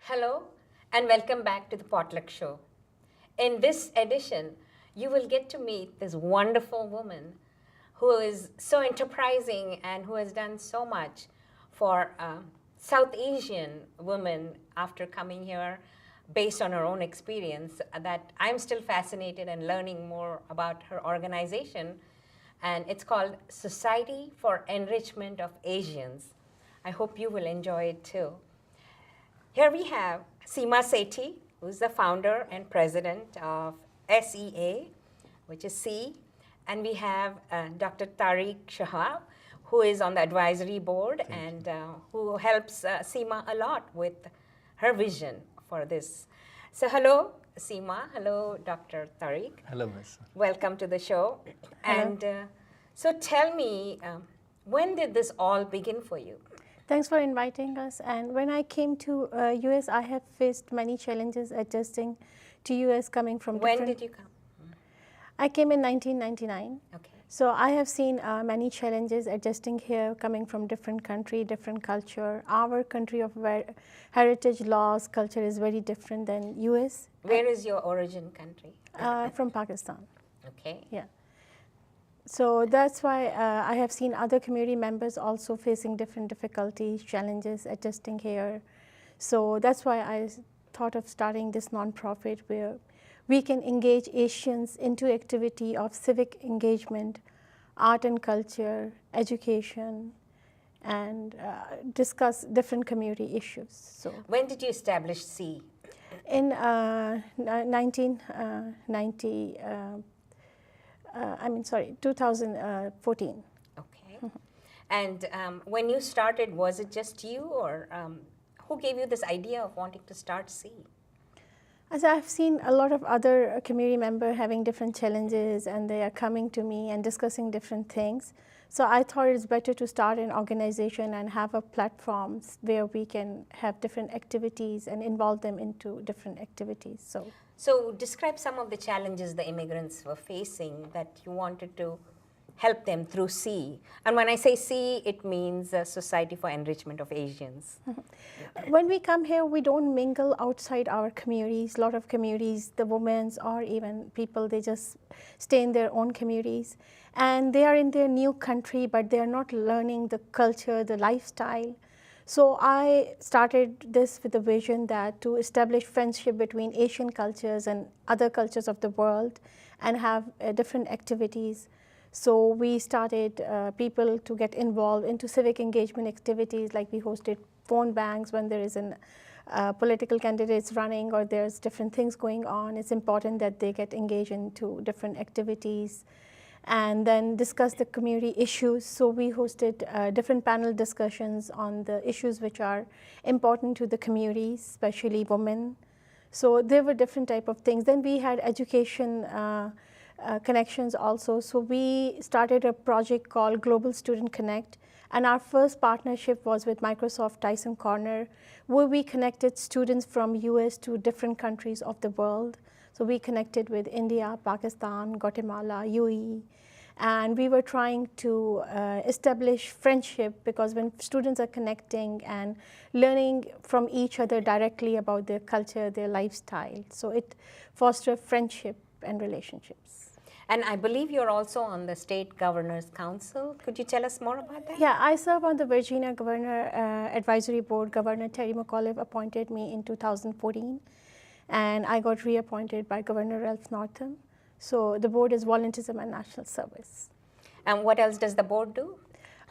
Hello and welcome back to the Potluck Show. In this edition, you will get to meet this wonderful woman who is so enterprising and who has done so much for South Asian women after coming here based on her own experience that I'm still fascinated and learning more about her organization. And it's called Society for Enrichment of Asians. I hope you will enjoy it too. Here we have Seema Sethi, who's the founder and president of SEA, which is C. And we have Dr. Tariq Shahab, who is on the advisory board and who helps Seema a lot with her vision for this. So hello, Seema. Hello, Dr. Tariq. Hello, Miss. Welcome to the show. Hello. And so tell me, when did this all begin for you? Thanks for inviting us. And when I came to US, I have faced many challenges adjusting to US coming from When different... did you come? I came in 1999. Okay. So I have seen many challenges adjusting here, coming from different country, different culture. Our country of heritage, laws, culture is very different than US. Where is your origin country? From Pakistan. Okay. Yeah. So that's why I have seen other community members also facing different difficulties, challenges adjusting here. So that's why I thought of starting this nonprofit where we can engage Asians into activity of civic engagement, art and culture, education, and discuss different community issues. So When did you establish C? in 1990, 2014. Okay. And when you started, was it just you or who gave you this idea of wanting to start C? As I've seen a lot of other community members having different challenges and they are coming to me and discussing different things. So I thought it's better to start an organization and have a platform where we can have different activities and involve them into different activities. So describe some of the challenges the immigrants were facing that you wanted to help them through C. And when I say C, it means Society for Enrichment of Asians. When we come here, we don't mingle outside our communities. A lot of communities, the women or even people, they just stay in their own communities. And they are in their new country, but they are not learning the culture, the lifestyle. So I started this with the vision that to establish friendship between Asian cultures and other cultures of the world and have different activities. So we started people to get involved into civic engagement activities, like we hosted phone banks when there is an political candidates running or there's different things going on. It's important that they get engaged into different activities and then discuss the community issues. So we hosted different panel discussions on the issues which are important to the communities, especially women. So there were different type of things. Then we had education connections also. So we started a project called Global Student Connect. And our first partnership was with Microsoft Tyson Corner, where we connected students from US to different countries of the world. So we connected with India, Pakistan, Guatemala, UAE. And we were trying to establish friendship because when students are connecting and learning from each other directly about their culture, their lifestyle. So it fosters friendship and relationships. And I believe you're also on the State Governors Council. Could you tell us more about that? Yeah, I serve on the Virginia Governor Advisory Board. Governor Terry McAuliffe appointed me in 2014, and I got reappointed by Governor Ralph Northam. So the board is volunteerism and national service. And what else does the board do?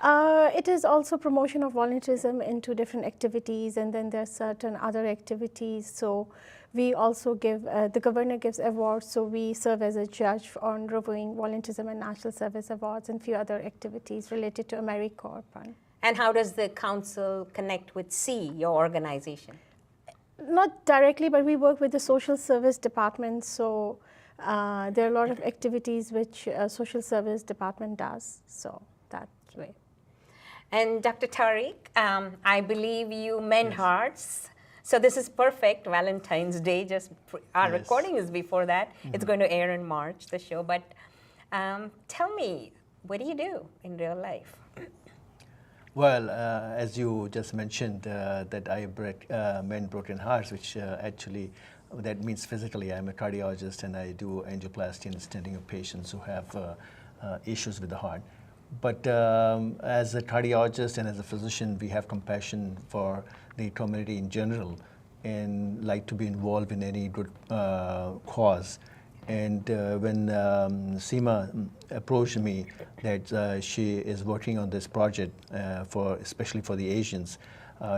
It is also promotion of volunteerism into different activities, and then there are certain other activities. So we also give, the governor gives awards, so we serve as a judge on reviewing volunteerism and national service awards and few other activities related to AmeriCorps. And how does the council connect with C, your organization? Not directly, but we work with the social service department. So there are a lot of activities which social service department does. So that way. And Dr. Tariq, I believe you mend hearts. So this is perfect, Valentine's Day, just our recording is before that. It's going to air in March, the show. But tell me, what do you do in real life? Well, as you just mentioned, that I mend broken hearts, which actually that means physically. I'm a cardiologist and I do angioplasty and stenting of patients who have issues with the heart. But as a cardiologist and as a physician, we have compassion for the community in general and like to be involved in any good cause. And when Seema approached me that she is working on this project especially for the Asians,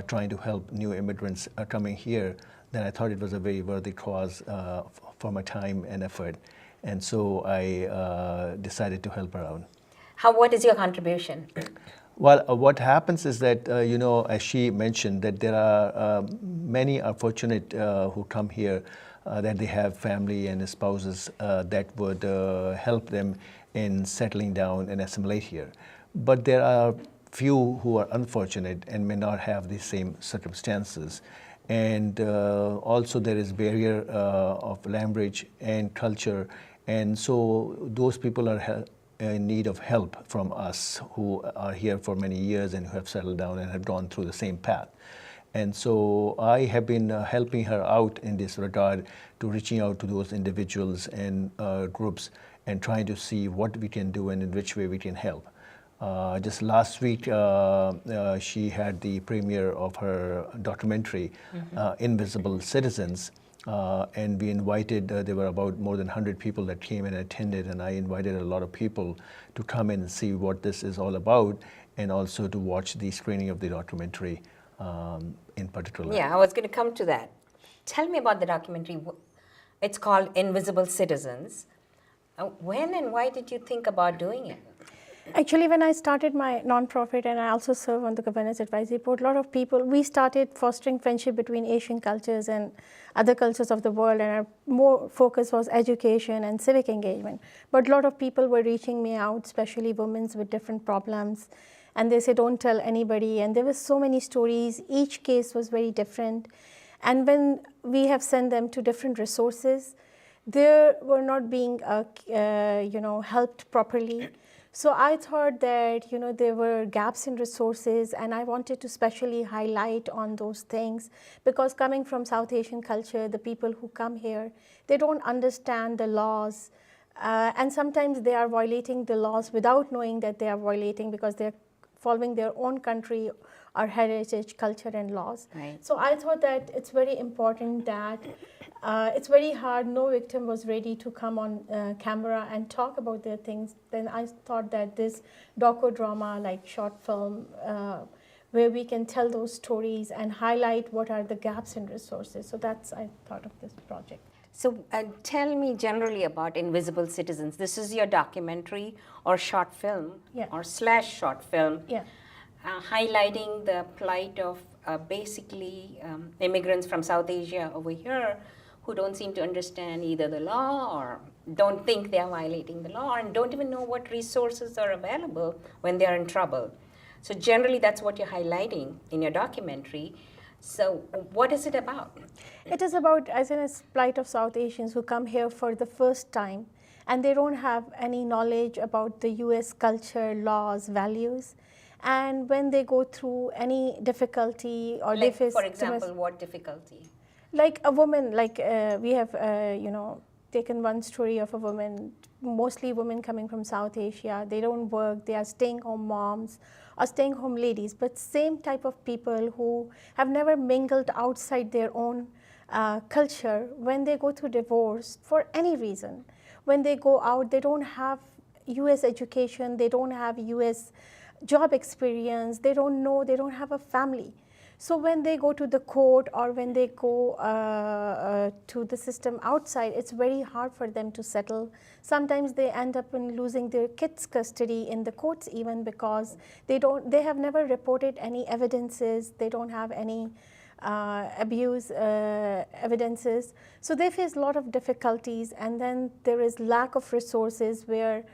trying to help new immigrants coming here, then I thought it was a very worthy cause for my time and effort. And so I decided to help her out. What is your contribution? Well, what happens is that, as she mentioned, that there are many are fortunate who come here that they have family and spouses that would help them in settling down and assimilate here. But there are few who are unfortunate and may not have the same circumstances. And also there is barrier of language and culture. And so those people are in need of help from us who are here for many years and who have settled down and have gone through the same path. And so I have been helping her out in this regard to reaching out to those individuals and groups and trying to see what we can do and in which way we can help. Just last week, she had the premiere of her documentary, Invisible Citizens, and we invited, there were about more than 100 people that came and attended, and I invited a lot of people to come in and see what this is all about, and also to watch the screening of the documentary in particular. Yeah, I was going to come to that. Tell me about the documentary. It's called Invisible Citizens. When and why did you think about doing it? Actually, when I started my nonprofit and I also serve on the Governance Advisory Board, a lot of people, we started fostering friendship between Asian cultures and other cultures of the world, and our more focus was education and civic engagement. But a lot of people were reaching me out, especially women with different problems, and they said, don't tell anybody. And there were so many stories. Each case was very different. And when we have sent them to different resources, they were not being helped properly. So I thought that there were gaps in resources, and I wanted to specially highlight on those things, because coming from South Asian culture, the people who come here, they don't understand the laws, and sometimes they are violating the laws without knowing that they are violating, because they're following their own country or heritage, culture and laws. Right. So I thought that it's very important that it's very hard. No victim was ready to come on camera and talk about their things. Then I thought that this docudrama, like short film, where we can tell those stories and highlight what are the gaps in resources. So that's, I thought of this project. So tell me generally about Invisible Citizens. This is your documentary or short film, Yeah. or slash short film, Yeah. Highlighting the plight of basically immigrants from South Asia over here who don't seem to understand either the law or don't think they are violating the law and don't even know what resources are available when they are in trouble. So generally that's what you're highlighting in your documentary. So what is it about? It is about, as in a plight of South Asians who come here for the first time, and they don't have any knowledge about the US culture, laws, values. And when they go through any difficulty or they Like, face, for example, what difficulty? like a woman, like we have, taken one story of a woman, mostly women coming from South Asia. They don't work, they are staying home moms or staying home ladies, but same type of people who have never mingled outside their own culture. When they go through divorce for any reason, when they go out, they don't have US education, they don't have US job experience, they don't know, they don't have a family. So when they go to the court or when they go to the system outside, it's very hard for them to settle. Sometimes they end up in losing their kids' custody in the courts even, because they have never reported any evidences, they don't have any abuse evidences. So they face a lot of difficulties, and then there is lack of resources where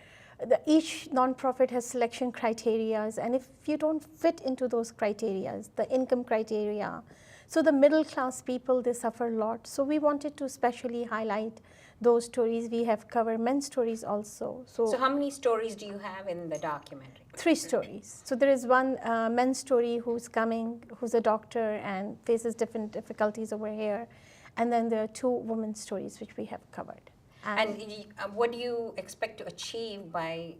each nonprofit has selection criteria, and if you don't fit into those criteria, the income criteria, so the middle class people, they suffer a lot. So we wanted to especially highlight those stories. We have covered men's stories also. So how many stories do you have in the documentary? 3 stories. So there is one men's story who's coming, who's a doctor and faces different difficulties over here. And then there are 2 women's stories which we have covered. And what do you expect to achieve by,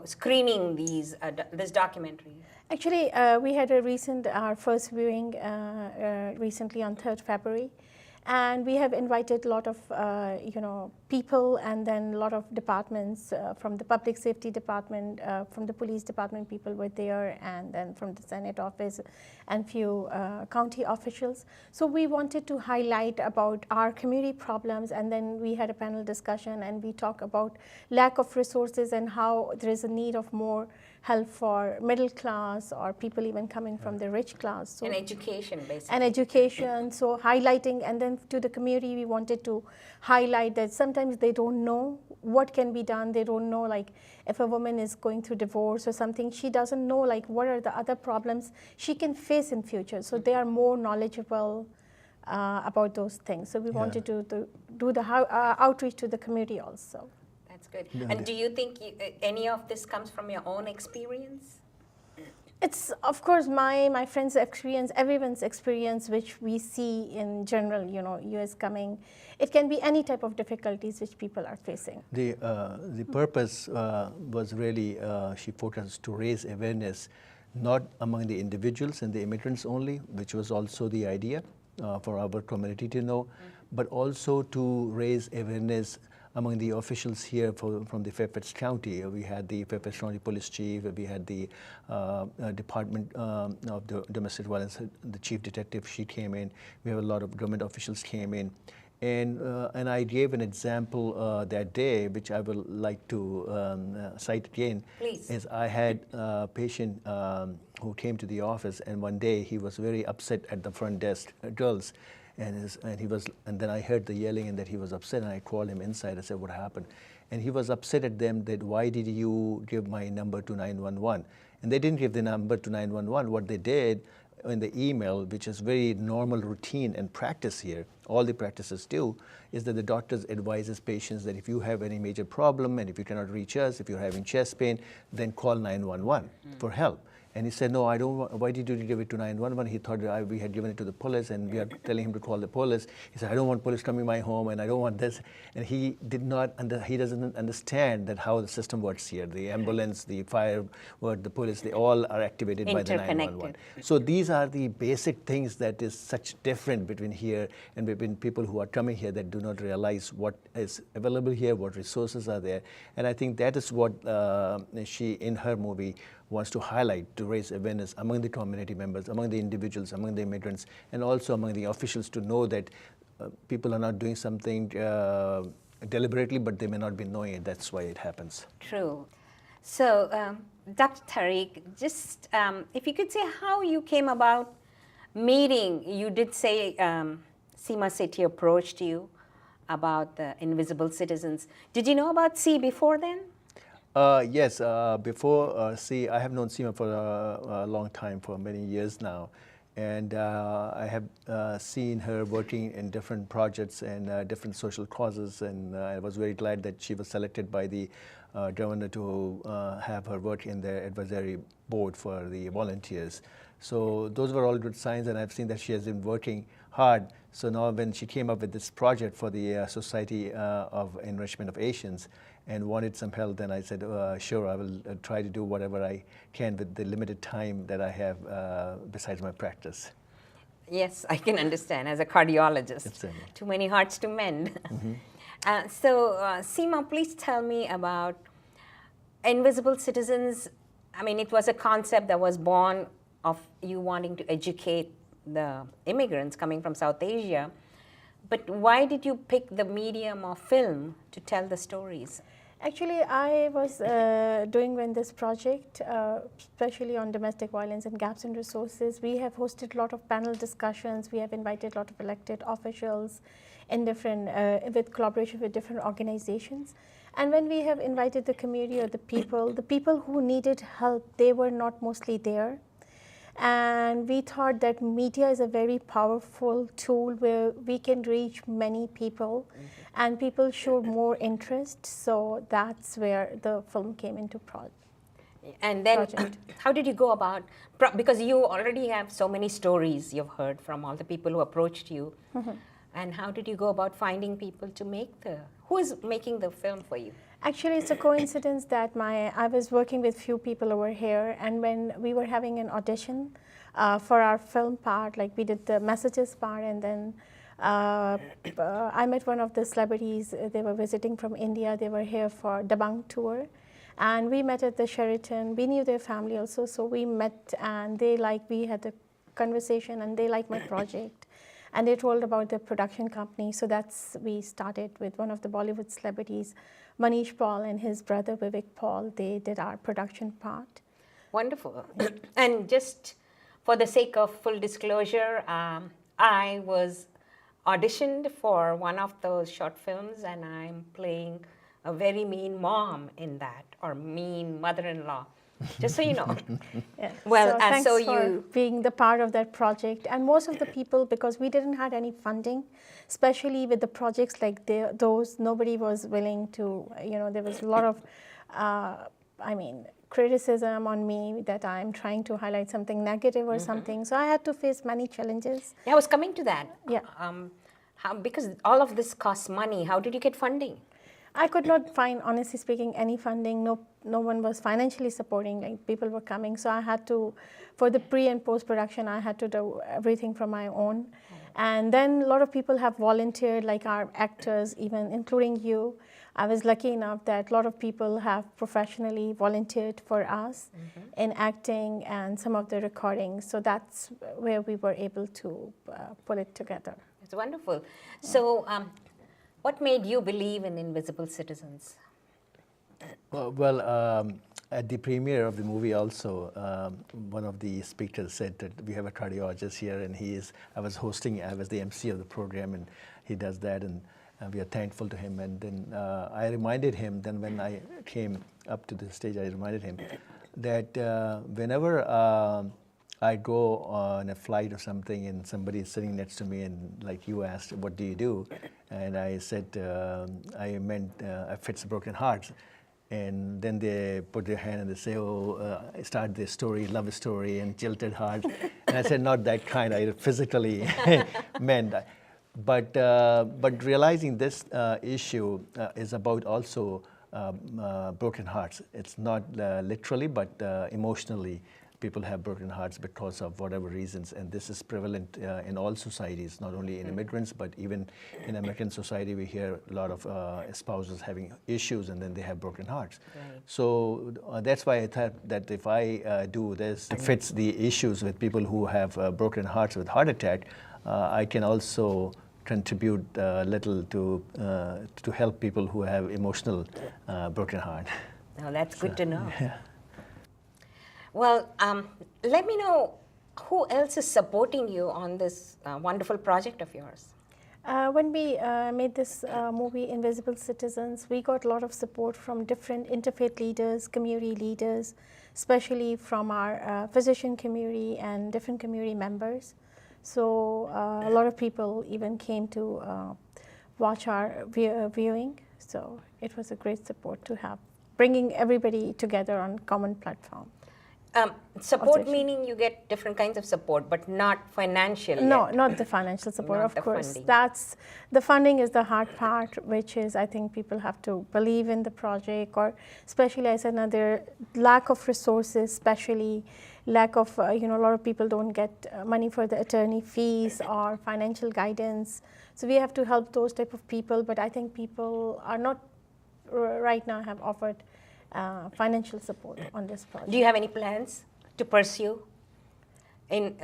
screening this documentary? Actually, we had our first viewing recently on 3rd February. And we have invited a lot of, people and then a lot of departments from the public safety department, from the police department, people were there, and then from the Senate office and few county officials. So we wanted to highlight about our community problems, and then we had a panel discussion and we talked about lack of resources and how there is a need of more help for middle class or people even coming from the rich class. So and education, basically. And education, so highlighting, and then to the community we wanted to highlight that sometimes they don't know what can be done. They don't know, like, if a woman is going through divorce or something, she doesn't know, like, what are the other problems she can face in future. So they are more knowledgeable about those things. So we wanted to do the outreach to the community also. That's good. And do you think any of this comes from your own experience? It's, of course, my friends' experience, everyone's experience, which we see in general, US coming. It can be any type of difficulties which people are facing. The purpose was really, she focused to raise awareness, not among the individuals and the immigrants only, which was also the idea for our community to know, but also to raise awareness among the officials here from the Fairfax County. We had the Fairfax County Police Chief, we had the Department of Domestic Violence, the Chief Detective, she came in. We have a lot of government officials came in. And I gave an example that day, which I would like to cite again. Please. Is I had a patient who came to the office, and one day he was very upset at the front desk girls. And then I heard the yelling and that he was upset, and I called him inside. I said, what happened? And he was upset at them that, why did you give my number to 911? And they didn't give the number to 911. What they did in the email, which is very normal routine and practice here, all the practices do, is that the doctors advises patients that if you have any major problem and if you cannot reach us, if you're having chest pain, then call 911 for help. And he said, no, I don't want, why did you give it to 911? He thought we had given it to the police, and we are telling him to call the police. He said, I don't want police coming to my home, and I don't want this. And he doesn't understand that how the system works here. The ambulance, the fire, the police, they all are activated by the 911. So these are the basic things that is such different between here and between people who are coming here that do not realize what is available here, what resources are there. And I think that is what she, in her movie, wants to highlight, to raise awareness among the community members, among the individuals, among the immigrants, and also among the officials to know that people are not doing something deliberately, but they may not be knowing it. That's why it happens. True. So, Dr. Tariq, just if you could say how you came about meeting. You did say Seema Sethi approached you about the invisible citizens. Did you know about C before then? Yes, before I have known Seema for a long time, for many years now. And I have seen her working in different projects and different social causes. And I was very glad that she was selected by the governor to have her work in the advisory board for the volunteers. So those were all good signs, and I've seen that she has been working hard. So now when she came up with this project for the Society of Enrichment of Asians, and wanted some help, then I said, sure, I will try to do whatever I can with the limited time that I have besides my practice. Yes, I can understand, as a cardiologist. Too many hearts to mend. So, Seema, please tell me about invisible citizens. I mean, it was a concept that was born of you wanting to educate the immigrants coming from South Asia. But why did you pick the medium of film to tell the stories? Actually, I was doing this project, especially on domestic violence and gaps in resources. We have hosted a lot of panel discussions. We have invited a lot of elected officials in different, with collaboration with different organizations. And when we have invited the community or the people who needed help, they were not mostly there. And we thought that media is a very powerful tool where we can reach many people, and people showed more interest. So that's where the film came into And then, project. how did you go about? Because you already have so many stories you've heard from all the people who approached you. And how did you go about finding people to make who is making the film for you? Actually, it's a coincidence that I was working with few people over here, and when we were having an audition for our film part, like we did the messages part, and then I met one of the celebrities. They were visiting from India. They were here for Dabang tour, and we met at the Sheraton. We knew their family also, so we met, and we had a conversation, and they liked my project. And they told about the production company. So we started with one of the Bollywood celebrities, Manish Paul, and his brother Vivek Paul. They did our production part. Wonderful. And just for the sake of full disclosure, I was auditioned for one of those short films, and I'm playing a very mean mom in that, or mean mother-in-law. Just so you know. Yeah. Well, so thanks for being the part of that project. And most of the people, because we didn't have any funding, especially with the projects like those, nobody was willing to, there was a lot of, criticism on me that I'm trying to highlight something negative or something. So I had to face many challenges. Yeah, I was coming to that. Yeah. Because all of this costs money. How did you get funding? I could not find, honestly speaking, any funding. No one was financially supporting. Like, people were coming, so I had to, for the pre and post production, I had to do everything from my own. And then a lot of people have volunteered, like our actors, even including you. I was lucky enough that a lot of people have professionally volunteered for us in acting and some of the recordings. So that's where we were able to pull it together. It's wonderful. So. What made you believe in Invisible Citizens? Well, at the premiere of the movie also, one of the speakers said that we have a cardiologist here, and I was the MC of the program, and he does that, and we are thankful to him. And then I reminded him, then when I came up to the stage, I reminded him that whenever I go on a flight or something and somebody is sitting next to me, and like you asked, what do you do? And I said, I meant I fix broken hearts. And then they put their hand and they say, start this story, love story, and jilted heart. And I said, not that kind, I physically meant that. But realizing this issue is about also broken hearts. It's not literally, but emotionally. People have broken hearts because of whatever reasons, and this is prevalent in all societies, not only in immigrants, but even in American society, we hear a lot of spouses having issues, and then they have broken hearts. Right. So that's why I thought that if I do this, fits the issues with people who have broken hearts with heart attack, I can also contribute a little to help people who have emotional broken heart. Oh, that's good to know. Yeah. Well, let me know who else is supporting you on this wonderful project of yours. When we made this movie, Invisible Citizens, we got a lot of support from different interfaith leaders, community leaders, especially from our physician community and different community members. So a lot of people even came to watch our viewing. So it was a great support to have, bringing everybody together on common platform. Support meaning you get different kinds of support, but not financial. No, not the financial support, of course. Funding. The funding is the hard part, which is, I think people have to believe in the project, or especially, I said, another lack of resources, especially lack of, a lot of people don't get money for the attorney fees or financial guidance. So we have to help those type of people, but I think people are not right now have offered financial support on this project. Do you have any plans to pursue in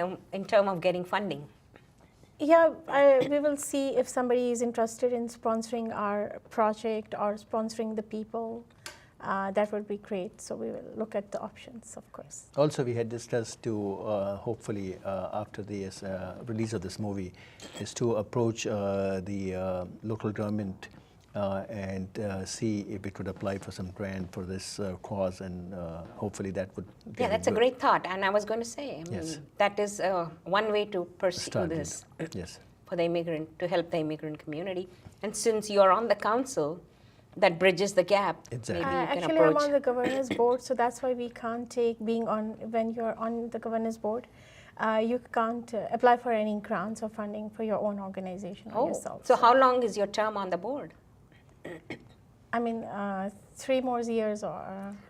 terms of getting funding? Yeah, we will see if somebody is interested in sponsoring our project or sponsoring the people. That would be great. So we will look at the options, of course. Also, we had discussed to hopefully after the release of this movie is to approach the local government and see if it could apply for some grant for this cause, and hopefully that would Yeah, that's a good. great thought. And I was going to say, I mean, Yes. that is one way to pursue Start it. this Yes. for the immigrant, to help the immigrant community. And since you're on the council, that bridges the gap. Exactly. Maybe you can Actually, approach. I'm on the governor's board, so that's why we can't take being on, when you're on the governor's board, you can't apply for any grants or funding for your own organization or yourself. So how long is your term on the board? I mean, 3 more years or.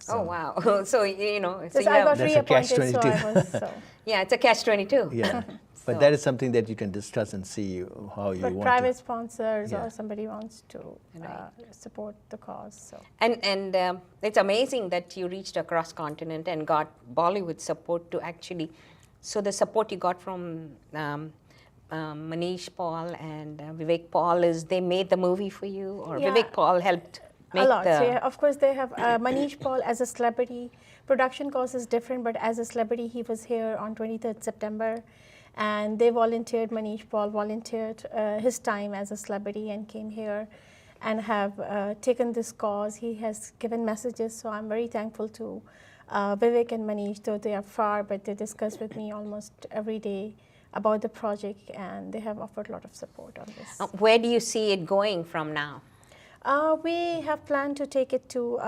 Oh, wow. So, you know, so Because you I got have, That's a reappointed, so I catch-22. was so. yeah, it's a catch-22. Yeah. So- But that is something that you can discuss and see how you But want private to. sponsors Yeah. or somebody wants to Right. support the cause. So. And it's amazing that you reached across continent and got Bollywood support to actually, so the support you got from Manish Paul and Vivek Paul is they made the movie for you, or Yeah. Vivek Paul helped make A lot. the. So yeah, of course, they have Manish Paul as a celebrity. Production cost is different, but as a celebrity, he was here on 23rd September. And they volunteered, Manish Paul volunteered his time as a celebrity and came here and have taken this cause. He has given messages, so I'm very thankful to Vivek and Manish, though they are far, but they discuss with me almost every day about the project, and they have offered a lot of support on this. Where do you see it going from now? We have planned to take it to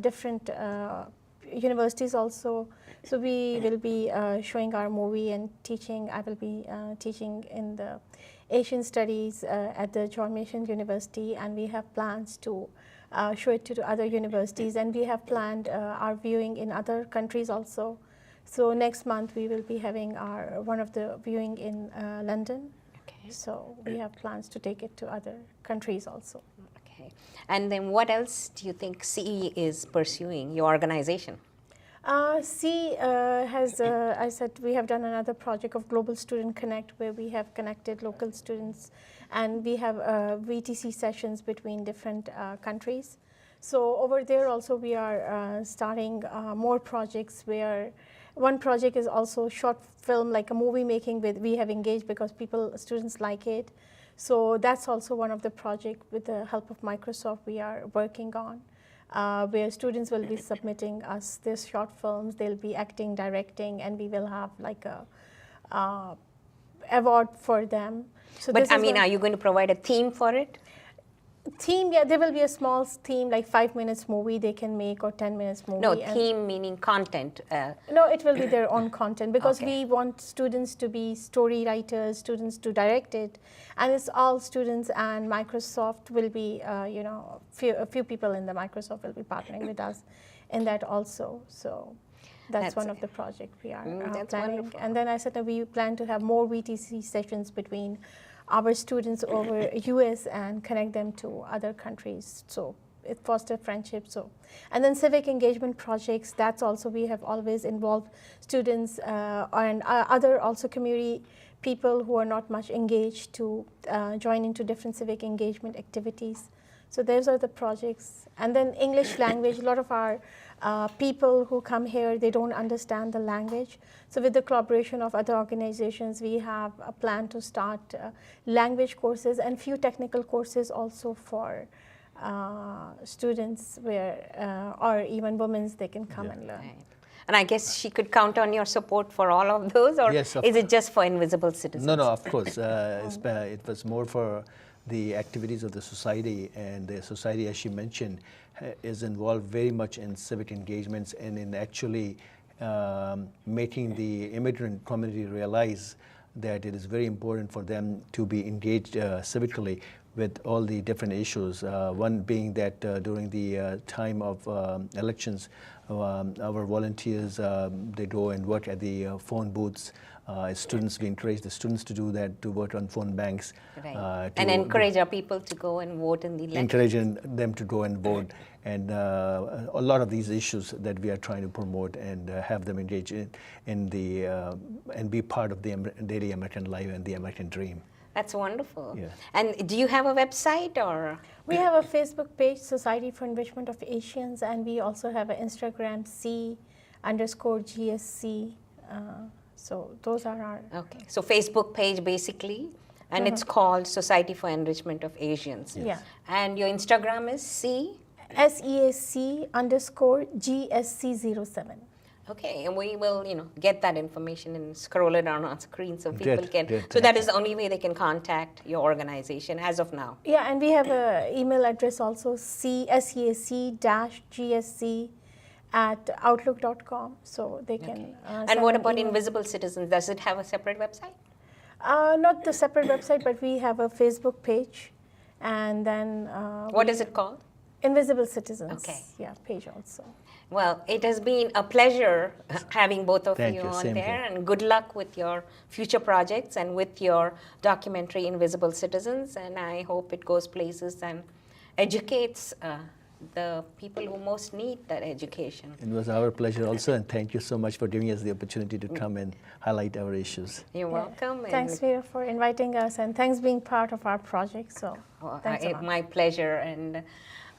different universities also. So we will be showing our movie and teaching. I will be teaching in the Asian Studies at the John Mason University, and we have plans to show it to other universities, and we have planned our viewing in other countries also. So next month we will be having our one of the viewing in London. Okay. So we have plans to take it to other countries also. Okay. And then what else do you think CE is pursuing, your organization? C has, I said, we have done another project of Global Student Connect, where we have connected local students, and we have VTC sessions between different countries. So over there also we are starting more projects, where one project is also short film, like a movie making, with we have engaged because students like it. So that's also one of the projects with the help of Microsoft we are working on. Where students will be submitting us their short films, they'll be acting, directing, and we will have like a award for them. So But this I is mean, one are you going to provide a theme for it? theme. Yeah, there will be a small theme, like 5 minutes movie they can make, or 10 minutes movie. No, and theme meaning content. no, it will be their own content, because Okay. we want students to be story writers, students to direct it, and it's all students. And Microsoft will be, a few people in the Microsoft will be partnering with us in that also. So that's one of the projects we are that's planning. wonderful. And then I said that we plan to have more VTC sessions between our students over US and connect them to other countries. So it fosters friendship. So, and then civic engagement projects, that's also, we have always involved students and other also community people who are not much engaged to join into different civic engagement activities. So those are the projects. And then English language, a lot of our people who come here, they don't understand the language. So with the collaboration of other organizations, we have a plan to start language courses and few technical courses also for students, where or even women, they can come and learn. Right. And I guess she could count on your support for all of those, or Yes, is it just for invisible citizens? No, of course. It was more for the activities of the society, and the society, as she mentioned, is involved very much in civic engagements and in actually making the immigrant community realize that it is very important for them to be engaged civically with all the different issues. One being that during the time of elections, our volunteers, they go and work at the phone booths. Students, we encourage the students to do that, to work on phone banks. Right. And encourage our people to go and vote in the election. Encouraging them to go and vote. And a lot of these issues that we are trying to promote and have them engage in the, and be part of the daily American life and the American dream. That's wonderful. Yeah. And do you have a website, or? We have a Facebook page, Society for Enrichment of Asians, and we also have an Instagram, C_GSC. So those are our. Okay, so Facebook page basically, and it's called Society for Enrichment of Asians. Yeah. And your Instagram is SEAC_GSC07. Okay, and we will, get that information and scroll it on screen so people Good, can. good, So that thank is the only way they can contact your organization as of now. Yeah, and we have an email address also, seac-gsc-at outlook.com, so they can. And send what an about email. Invisible Citizens? Does it have a separate website? Not the separate website, but we have a Facebook page, and then What is it called? Invisible Citizens. Okay. Yeah, page also. Well, it has been a pleasure having both of Thank you you, on same there, here. and good luck with your future projects and with your documentary Invisible Citizens. And I hope it goes places and educates the people who most need that education. It was our pleasure also, and thank you so much for giving us the opportunity to come and highlight our issues. You're welcome. Thanks, Veera, for inviting us, and thanks being part of our project. So, thanks a lot. My pleasure. And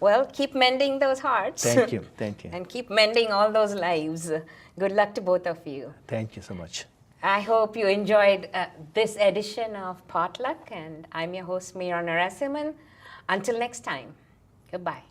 well, keep mending those hearts. Thank you, thank you. And keep mending all those lives. Good luck to both of you. Thank you so much. I hope you enjoyed this edition of Potluck, and I'm your host, Meera Narasimhan. Until next time, goodbye.